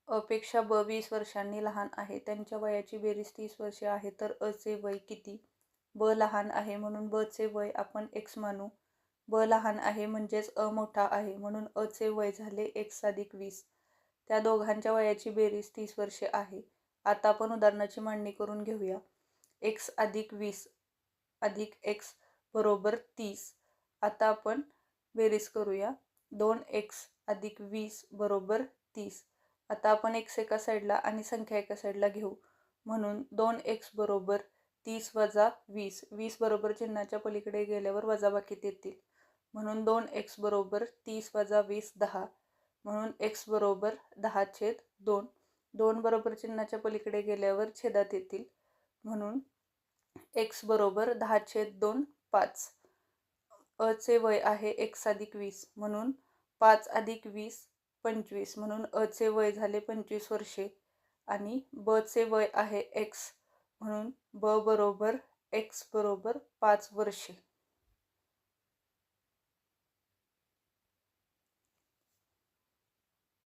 अ पेक्षा ब 20 वर्षांनी लहान आहे. त्यांच्या वयाची बेरीज 30 वर्षे आहे, तर अ चे वय किती? ब लहान आहे म्हणून ब चे वय आपण x मानू. ब लहान आहे म्हणजेच अ मोठा आहे म्हणून अ चे वय झाले x अधिक 20. त्या दोघांच्या वयाची बेरीज 30 वर्षे आहे. आता आपण उदाहरणाची मांडणी करून घेऊया. x अधिक 20 अधिक x बरोबर 30. आता आपण बेरीज करूया. 2x अधिक 20 बरोबर 30. आता आपण x एका साईडला आणि संख्या एका साईडला घेऊ. म्हणून 2x बरोबर 30 वजा 20. 20 बरोबर चिन्हाच्या पलीकडे गेल्यावर वजाबाकीत येतील. म्हणून 2x बरोबर 30 वजा 20 10. म्हणून x बरोबर 10/2. 2 बरोबर चिन्हाच्या पलीकडे गेल्यावर छेदात येतील. म्हणून x बरोबर 10/2 5. अ चे वय आहे x अधिक 20 म्हणून 5 अधिक 20 25. म्हणून अ चे वय झाले 25 वर्षे आणि ब चे वय आहे x म्हणून ब बरोबर x बरोबर 5 वर्षे.